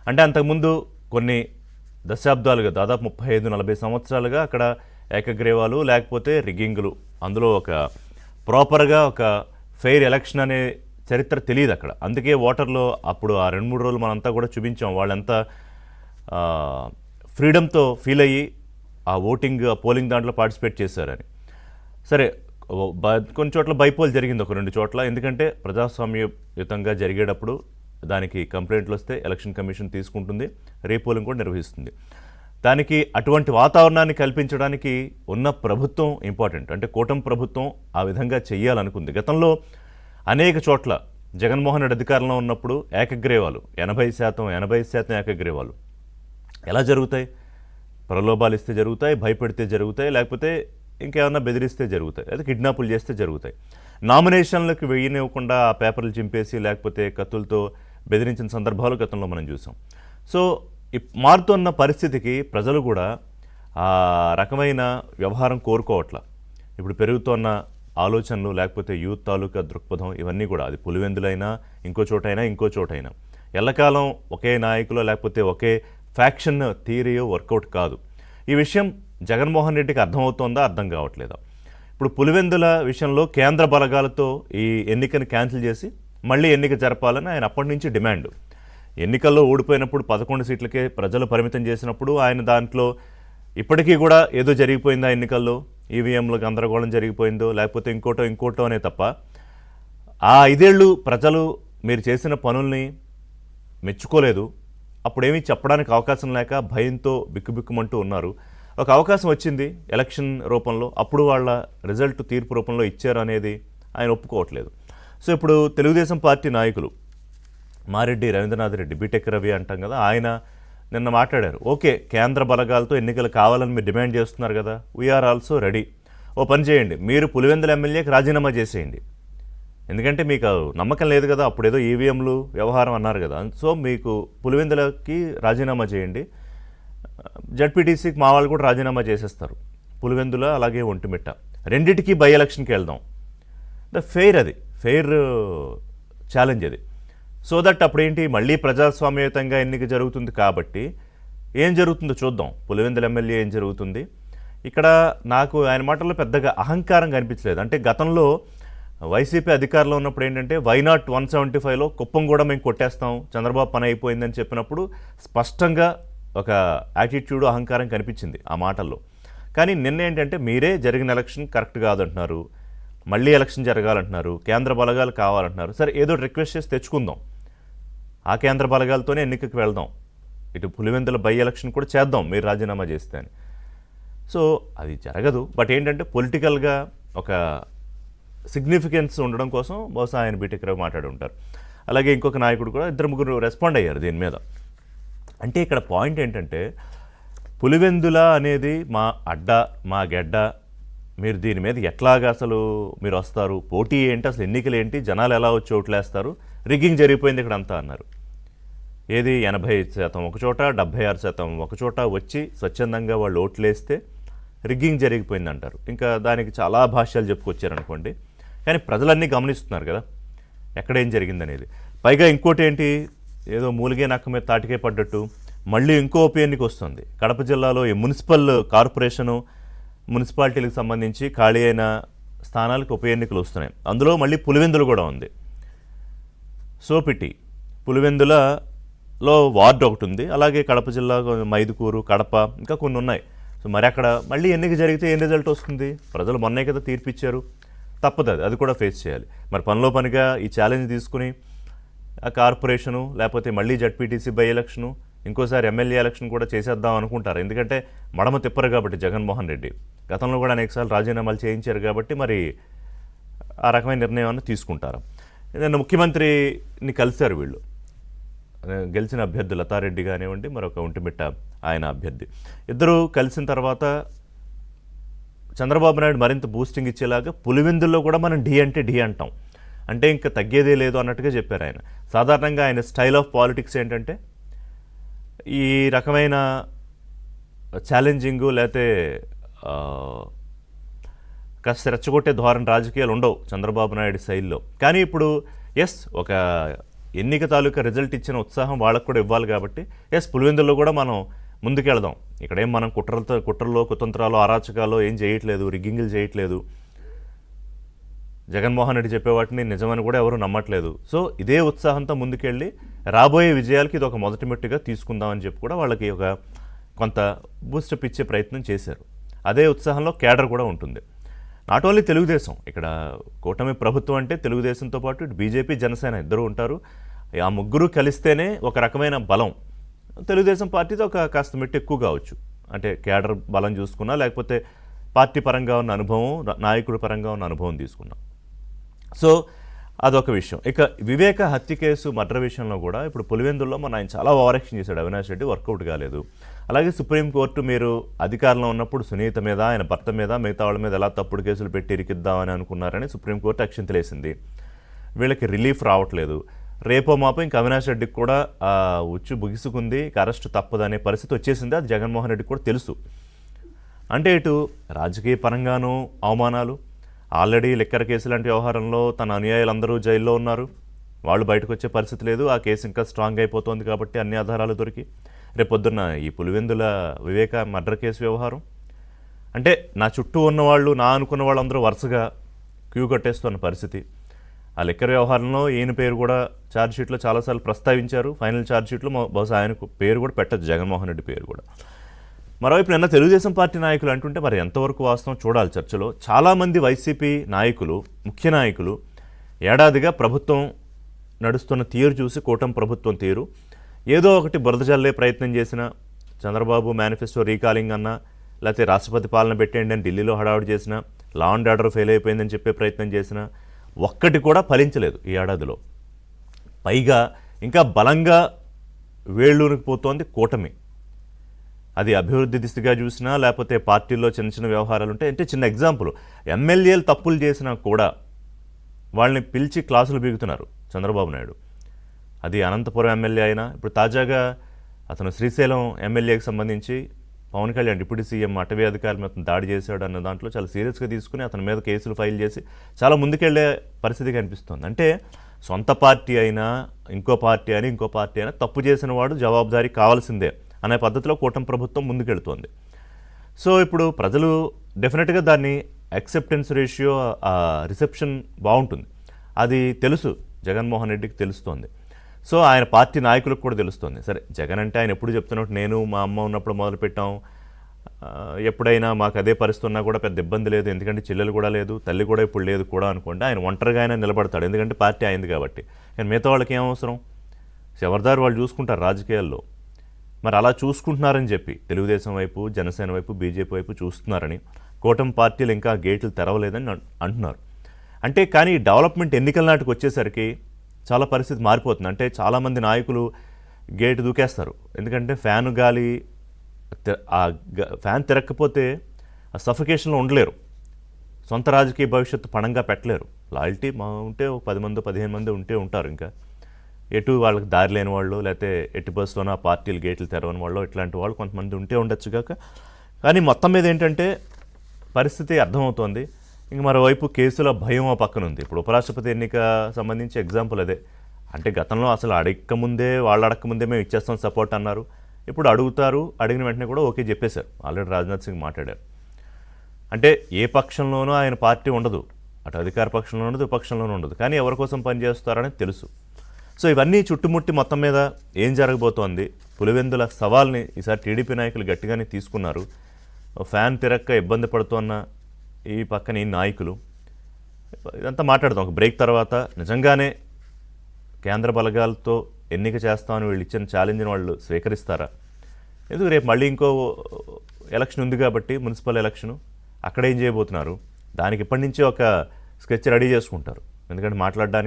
అంటే అంతకుముందు కొన్ని దశాబ్దాలుగా దాదాపు 35-40 సంవత్సరాలుగా అక్కడ ఏకగ్రీవాలు లేకపోతే రిగ్గింగ్లు, అందులో ఒక ప్రాపర్గా ఒక ఫెయిర్ ఎలక్షన్ అనే చరిత్ర తెలియదు అక్కడ. అందుకే ఓటర్లో అప్పుడు ఆ 2-3 రోజులు మనంతా కూడా చూపించాం, వాళ్ళంతా ఫ్రీడమ్తో ఫీల్ అయ్యి ఆ ఓటింగ్ ఆ పోలింగ్ దాంట్లో పార్టిసిపేట్ చేశారని. సరే, కొన్ని చోట్ల బైపోల్ జరిగింది, ఒక 2 చోట్ల. ఎందుకంటే ప్రజాస్వామ్యయుతంగా జరిగేటప్పుడు దానికి కంప్లైంట్లు వస్తే ఎలక్షన్ కమిషన్ తీసుకుంటుంది, రీపోలింగ్ కూడా నిర్వహిస్తుంది. దానికి అటువంటి వాతావరణాన్ని కల్పించడానికి ఉన్న ప్రభుత్వం ఇంపార్టెంట్. అంటే కూటమి ప్రభుత్వం ఆ విధంగా చెయ్యాలనుకుంది. గతంలో అనేక చోట్ల జగన్మోహన్ రెడ్డి అధికారంలో ఉన్నప్పుడు ఏకగ్రీవాలు 80% ఏకగ్రీవాలు ఎలా జరుగుతాయి? ప్రలోభాలు ఇస్తే జరుగుతాయి, భయపెడితే జరుగుతాయి, లేకపోతే ఇంకేమన్నా బెదిరిస్తే జరుగుతాయి, లేదా కిడ్నాపులు చేస్తే జరుగుతాయి. నామినేషన్లకు వేయనివ్వకుండా ఆ పేపర్లు చింపేసి లేకపోతే కత్తులతో బెదిరించిన సందర్భాలు గతంలో మనం చూసాం. సో మారుతున్న పరిస్థితికి ప్రజలు కూడా ఆ రకమైన వ్యవహారం కోరుకోవట్ల. ఇప్పుడు పెరుగుతున్న ఆలోచనలు లేకపోతే యూత్ తాలూకా దృక్పథం ఇవన్నీ కూడా, అది పులివెందులైనా ఇంకో చోటైనా ఎల్లకాలం ఒకే నాయకులో లేకపోతే ఒకే ఫ్యాక్షన్ థియరీయో వర్కౌట్ కాదు. ఈ విషయం జగన్మోహన్ రెడ్డికి అర్థమవుతోందా, అర్థం కావట్లేదా? ఇప్పుడు పులివెందుల విషయంలో కేంద్ర బలగాలతో ఈ ఎన్నికను క్యాన్సిల్ చేసి మళ్ళీ ఎన్నిక జరపాలని ఆయన అప్పటి నుంచి డిమాండ్. ఎన్నికల్లో ఓడిపోయినప్పుడు 11 సీట్లకే ప్రజలు పరిమితం చేసినప్పుడు ఆయన దాంట్లో ఇప్పటికీ కూడా ఏదో జరిగిపోయిందా, ఎన్నికల్లో ఈవీఎంలకు గందరగోళం జరిగిపోయిందో లేకపోతే ఇంకోటో అనే తప్ప ఆ 5 ఏళ్ళు ప్రజలు మీరు చేసిన పనుల్ని మెచ్చుకోలేదు. అప్పుడేమీ చెప్పడానికి అవకాశం లేక భయంతో బిక్కుబిక్కుమంటూ ఉన్నారు. ఒక అవకాశం వచ్చింది ఎలక్షన్ రూపంలో, అప్పుడు వాళ్ళ రిజల్ట్ తీర్పు రూపంలో ఇచ్చారు అనేది ఆయన ఒప్పుకోవట్లేదు. సో ఇప్పుడు తెలుగుదేశం పార్టీ నాయకులు మారెడ్డి రవీంద్రనాథ్ రెడ్డి, బీటెక్ రవి అంటాం కదా, ఆయన నిన్న మాట్లాడారు. ఓకే, కేంద్ర బలగాలతో ఎన్నికలు కావాలని మీరు డిమాండ్ చేస్తున్నారు కదా, వీఆర్ ఆల్సో రెడీ. ఓ పని చేయండి, మీరు పులివెందుల ఎమ్మెల్యేకి రాజీనామా చేసేయండి. ఎందుకంటే మీకు నమ్మకం లేదు కదా, అప్పుడు ఏదో ఈవీఎంలు వ్యవహారం అన్నారు కదా. సో మీకు పులివెందులకి రాజీనామా చేయండి, జడ్పీటీసీకి మా వాళ్ళు కూడా రాజీనామా చేసేస్తారు. పులివెందుల అలాగే ఒంటిమిట్ట రెండిటికి బై ఎలక్షన్కి వెళ్దాం. అది ఫెయిర్ ఛాలెంజ్ అది. సో దట్ అప్పుడేంటి, మళ్ళీ ప్రజాస్వామ్యయుతంగా ఎన్నిక జరుగుతుంది కాబట్టి ఏం జరుగుతుందో చూద్దాం. పులివెందుల ఎమ్మెల్యే ఏం జరుగుతుంది ఇక్కడ. నాకు ఆయన మాటల్లో పెద్దగా అహంకారం కనిపించలేదు. అంటే గతంలో వైసీపీ అధికారంలో ఉన్నప్పుడు ఏంటంటే వైనాట్ 175లో కుప్పం కూడా మేము కొట్టేస్తాం, చంద్రబాబు పని అయిపోయిందని చెప్పినప్పుడు స్పష్టంగా ఒక యాటిట్యూడ్, అహంకారం కనిపించింది ఆ మాటల్లో. కానీ నిన్న ఏంటంటే మీరే జరిగిన ఎలక్షన్ కరెక్ట్ కాదంటున్నారు, మళ్ళీ ఎలక్షన్ జరగాలంటున్నారు, కేంద్ర బలగాలు కావాలంటున్నారు. సరే, ఏదో రిక్వెస్ట్ చేసి తెచ్చుకుందాం, ఆ కేంద్ర బలగాలతోనే ఎన్నికకి వెళ్దాం, ఇటు పులివెందుల బై ఎలక్షన్ కూడా చేద్దాం మీరు రాజీనామా చేస్తే అని. సో అది జరగదు. బట్ ఏంటంటే పొలిటికల్గా ఒక సిగ్నిఫికెన్స్ ఉండడం కోసం బహుశా ఆయన బీటెక్ రవి మాట్లాడి ఉంటారు. అలాగే ఇంకొక నాయకుడు కూడా, 2-3 రెస్పాండ్ అయ్యారు దీని మీద. అంటే ఇక్కడ పాయింట్ ఏంటంటే, పులివెందుల అనేది మా అడ్డ, మా గెడ్డ, మీరు దీని మీద ఎట్లాగా అసలు మీరు వస్తారు, పోటీ ఏంటి, అసలు ఎన్నికలు ఏంటి, జనాలు ఎలా వచ్చి ఓట్లేస్తారు, రిగ్గింగ్ జరిగిపోయింది ఇక్కడ అంతా అన్నారు. ఏది 80% ఒక చోట, 76% ఒక చోట వచ్చి స్వచ్ఛందంగా వాళ్ళు ఓట్లేస్తే రిగ్గింగ్ జరిగిపోయింది అంటారు. ఇంకా దానికి చాలా భాష్యాలు చెప్పుకొచ్చారనుకోండి. కానీ ప్రజలన్నీ గమనిస్తున్నారు కదా ఎక్కడేం జరిగిందనేది. పైగా ఇంకోటి ఏంటి, ఏదో మూలిగే నక్క మీద తాటికే పడ్డట్టు మళ్ళీ ఇంకో ఉప ఎన్నిక వస్తుంది. కడప జిల్లాలో ఈ మున్సిపల్ కార్పొరేషను, మున్సిపాలిటీలకు సంబంధించి ఖాళీ అయిన స్థానాలకు ఉప ఎన్నికలు వస్తున్నాయి. అందులో మళ్ళీ పులివెందులు కూడా ఉంది. సోపిటి పులివెందులలో వార్డు ఒకటి ఉంది, అలాగే కడప జిల్లా మైదుకూరు, కడప, ఇంకా కొన్ని ఉన్నాయి. సో మరి అక్కడ మళ్ళీ ఎన్నిక జరిగితే ఏం రిజల్ట్ వస్తుంది? ప్రజలు మొన్నే కదా తీర్పిచ్చారు, తప్పదు, అది కూడా ఫేస్ చేయాలి. మరి పనిలో పనిగా ఈ ఛాలెంజ్ తీసుకుని ఆ కార్పొరేషను లేకపోతే మళ్ళీ జడ్పీటీసీ బై ఎలక్షను, ఇంకోసారి ఎమ్మెల్యే ఎలక్షన్ కూడా చేసేద్దాం అనుకుంటారు. ఎందుకంటే మడమ తిప్పరు కాబట్టి జగన్మోహన్ రెడ్డి గతంలో కూడా అనేకసార్లు రాజీనామాలు చేయించారు కాబట్టి మరి ఆ రకమైన నిర్ణయాన్ని తీసుకుంటారు. నిన్న ముఖ్యమంత్రిని కలిశారు వీళ్ళు, గెలిచిన అభ్యర్థి లతారెడ్డి కానివ్వండి, మరొక ఒంటిమిట్ట ఆయన అభ్యర్థి. ఇద్దరు కలిసిన తర్వాత చంద్రబాబు నాయుడు మరింత బూస్టింగ్ ఇచ్చేలాగా పులివెందుల్లో కూడా మనం ఢీ అంటే ఢీ అంటాం, అంటే ఇంకా తగ్గేదే లేదు అన్నట్టుగా చెప్పారు ఆయన. సాధారణంగా ఆయన స్టైల్ ఆఫ్ పాలిటిక్స్ ఏంటంటే ఈ రకమైన ఛాలెంజింగు లేకపోతే కాస్త రెచ్చగొట్టే ధోరణి రాజకీయాలు ఉండవు చంద్రబాబు నాయుడు శైలిలో. కానీ ఇప్పుడు ఒక ఎన్నిక తాలూకా రిజల్ట్ ఇచ్చిన ఉత్సాహం వాళ్ళకు కూడా ఇవ్వాలి కాబట్టి పులివెందుల్లో కూడా మనం ముందుకెళ్దాం. ఇక్కడేం మనం కుట్రల్లో కుతంత్రాలు అరాచకాలు ఏం చేయట్లేదు, రిగ్గింగ్లు చేయట్లేదు, జగన్మోహన్ రెడ్డి చెప్పేవాటిని నిజమని కూడా ఎవరు నమ్మట్లేదు. సో ఇదే ఉత్సాహంతో ముందుకెళ్ళి రాబోయే విజయాలకి ఇది ఒక మొదటి మెట్టుగా తీసుకుందామని చెప్పి కూడా వాళ్ళకి ఒక కొంత బూస్టప్ ఇచ్చే ప్రయత్నం చేశారు. అదే ఉత్సాహంలో కేడర్ కూడా ఉంటుంది. నాట్ ఓన్లీ తెలుగుదేశం, ఇక్కడ కూటమి ప్రభుత్వం అంటే తెలుగుదేశంతో పాటు ఇటు బీజేపీ జనసేన ఇద్దరు ఉంటారు. ఆ ముగ్గురు కలిస్తేనే ఒక రకమైన బలం. తెలుగుదేశం పార్టీతో కాస్త మెట్టు ఎక్కువ కావచ్చు, అంటే కేడర్ బలం చూసుకున్నా, లేకపోతే పార్టీ పరంగా ఉన్న అనుభవం, నాయకుడి పరంగా ఉన్న అనుభవం తీసుకున్నా. సో అదొక విషయం. ఇక వివేక హత్య కేసు మర్డర్ విషయంలో కూడా ఇప్పుడు పులివెందుల్లో మన ఆయన చాలా ఓవరాక్షన్ చేశాడు అవినాష్ రెడ్డి, వర్కౌట్ కాలేదు. అలాగే సుప్రీంకోర్టు మీరు అధికారంలో ఉన్నప్పుడు సునీత మీద, ఆయన భర్త మీద, మిగతా వాళ్ళ మీద ఎలా తప్పుడు కేసులు పెట్టి ఇరికిద్దామని అనుకున్నారని సుప్రీంకోర్టు అక్షింతలేసింది. వీళ్ళకి రిలీఫ్ రావట్లేదు. రేపో మాపో ఇంకా అవినాష్ రెడ్డికి కూడా ఉచ్చు బుగిసుకుంది, అరెస్టు తప్పదనే పరిస్థితి వచ్చేసింది. అది జగన్మోహన్ రెడ్డికి కూడా తెలుసు. అంటే ఇటు రాజకీయ పరంగానూ అవమానాలు, ఆల్రెడీ లిక్కర్ కేసు లాంటి వ్యవహారంలో తన అనుయాయులందరూ జైల్లో ఉన్నారు, వాళ్ళు బయటకు వచ్చే పరిస్థితి లేదు. ఆ కేసు ఇంకా స్ట్రాంగ్ అయిపోతుంది కాబట్టి అన్ని ఆధారాలు దొరికి రేపొద్దున్న ఈ పులివెందుల వివేక మర్డర్ కేసు వ్యవహారం అంటే నా చుట్టూ ఉన్నవాళ్ళు, నా అనుకున్న వాళ్ళందరూ వరుసగా క్యూ కట్టేస్తున్న పరిస్థితి. ఆ లిక్కర్ వ్యవహారంలో ఈయన పేరు కూడా ఛార్జ్షీట్లో చాలాసార్లు ప్రస్తావించారు. ఫైనల్ ఛార్జ్షీట్లో బహుశా ఆయనకు పేరు కూడా పెట్టచ్చు, జగన్మోహన్ రెడ్డి పేరు కూడా. మరోవైపు నిన్న తెలుగుదేశం పార్టీ నాయకులు అంటుంటే మరి ఎంతవరకు వాస్తవం చూడాలి చర్చలో. చాలామంది వైసీపీ నాయకులు, ముఖ్య నాయకులు ఏడాదిగా ప్రభుత్వం నడుస్తున్న తీరు చూసి, కూటమి ప్రభుత్వం తీరు, ఏదో ఒకటి బురద జల్లే ప్రయత్నం చేసిన, చంద్రబాబు మేనిఫెస్టో రీకాలింగ్ అన్నా, లేకపోతే రాష్ట్రపతి పాలన పెట్టేయండి అని ఢిల్లీలో హడావుడి చేసిన, లా అండ్ ఆర్డర్ ఫెయిల్ అయిపోయిందని చెప్పే ప్రయత్నం చేసిన, ఒక్కటి కూడా ఫలించలేదు ఈ ఏడాదిలో. పైగా ఇంకా బలంగా వేళ్ళూరికి పోతోంది కూటమి. అది అభివృద్ధి దిశగా చూసినా, లేకపోతే పార్టీల్లో చిన్న చిన్న వ్యవహారాలు ఉంటాయి. అంటే చిన్న ఎగ్జాంపుల్, ఎమ్మెల్యేలు తప్పులు చేసినా కూడా వాళ్ళని పిలిచి క్లాసులు బీగుతున్నారు చంద్రబాబు నాయుడు. అది అనంతపురం ఎమ్మెల్యే అయినా, ఇప్పుడు తాజాగా అతను శ్రీశైలం ఎమ్మెల్యేకి సంబంధించి పవన్ కళ్యాణ్ డిప్యూటీ సీఎం అటవీ అధికారుల మీద దాడి చేశాడు అన్న దాంట్లో చాలా సీరియస్గా తీసుకుని అతని మీద కేసులు ఫైల్ చేసి చాలా ముందుకెళ్లే పరిస్థితి కనిపిస్తుంది. అంటే సొంత పార్టీ అయినా, ఇంకో పార్టీ అయినా తప్పు చేసిన వాడు జవాబుదారీ కావాల్సిందే అనే పద్ధతిలో కూటమి ప్రభుత్వం ముందుకెళ్తోంది. సో ఇప్పుడు ప్రజలు డెఫినెట్గా దాన్ని యాక్సెప్టెన్స్ రేషియో, రిసెప్షన్ బాగుంటుంది. అది తెలుసు, జగన్మోహన్ రెడ్డికి తెలుస్తోంది. సో ఆయన పార్టీ నాయకులకు కూడా తెలుస్తుంది. సరే, జగన్ అంటే ఆయన ఎప్పుడు చెప్తున్నట్టు నేను మా అమ్మ ఉన్నప్పుడు మొదలుపెట్టాం, ఎప్పుడైనా మాకు అదే పరిస్థితి ఉన్నా కూడా పెద్ద ఇబ్బంది లేదు, ఎందుకంటే చెల్లెలు కూడా లేదు, తల్లి కూడా ఇప్పుడు లేదు కూడా అనుకోండి. ఆయన ఒంటరిగా అయినా నిలబడతాడు, ఎందుకంటే పార్టీ అయింది కాబట్టి. కానీ మిగతా వాళ్ళకి ఏం అవసరం, ఎవరిదారు వాళ్ళు చూసుకుంటారు రాజకీయాల్లో. మరి అలా చూసుకుంటున్నారని చెప్పి తెలుగుదేశం వైపు, జనసేన వైపు, బీజేపీ వైపు చూస్తున్నారని కూటమి పార్టీలు ఇంకా గేట్లు తెరవలేదని అంటున్నారు. అంటే కానీ డెవలప్మెంట్ ఎన్నికల నాటికి వచ్చేసరికి చాలా పరిస్థితి మారిపోతుంది. అంటే చాలామంది నాయకులు గేటు దూకేస్తారు, ఎందుకంటే ఫ్యాన్ గాలి, ఫ్యాన్ తిరగకపోతే ఆ సఫికేషన్లో ఉండలేరు, సొంత రాజకీయ భవిష్యత్తు పణంగా పెట్టలేరు. లాయల్టీ ఉంటే 10 మంది 15 మంది ఉంటారు. ఇంకా ఎటు వాళ్ళకి దారి లేని వాళ్ళు, లేకపోతే ఎట్టి బస్సులోనో ఆ పార్టీలు గేట్లు తెరవని వాళ్ళు, ఇట్లాంటి వాళ్ళు కొంతమంది ఉండొచ్చు కాక. కానీ మొత్తం మీద ఏంటంటే పరిస్థితి అర్థమవుతోంది. ఇంక మరోవైపు కేసుల భయం ఆ పక్కన ఉంది. ఇప్పుడు ఉపరాష్ట్రపతి ఎన్నిక సంబంధించి ఎగ్జాంపుల్ అదే. అంటే గతంలో అసలు వాళ్ళు అడక్కముందే మేము ఇచ్చేస్తాం సపోర్ట్ అన్నారు. ఇప్పుడు అడుగుతారు, అడిగిన వెంటనే కూడా ఓకే చెప్పేశారు. ఆల్రెడీ రాజ్నాథ్ సింగ్ మాట్లాడారు. అంటే ఏ పక్షంలోనూ ఆయన పార్టీ ఉండదు, అటు అధికార పక్షంలో ఉండదు, విపక్షంలోనూ ఉండదు, కానీ ఎవరి కోసం పనిచేస్తారని తెలుసు. సో ఇవన్నీ చుట్టుముట్టి మొత్తం మీద ఏం జరగబోతోంది, పులివెందుల సవాల్ని ఈసారి టీడీపీ నాయకులు గట్టిగానే తీసుకున్నారు. ఫ్యాన్ తిరక్క ఇబ్బంది పడుతున్న ఈ పక్కన ఈ నాయకులు, ఇదంతా మాట్లాడదాం ఒక బ్రేక్ తర్వాత. నిజంగానే కేంద్ర బలగాలతో ఎన్నిక చేస్తామని వీళ్ళు ఇచ్చిన ఛాలెంజ్ని వాళ్ళు స్వీకరిస్తారా? ఎందుకు రేపు మళ్ళీ ఇంకో ఎలక్షన్ ఉంది కాబట్టి, మున్సిపల్ ఎలక్షను, అక్కడ ఏం చేయబోతున్నారు, దానికి ఇప్పటి నుంచే ఒక స్కెచ్ రెడీ చేసుకుంటారు. ఎందుకంటే మాట్లాడడానికి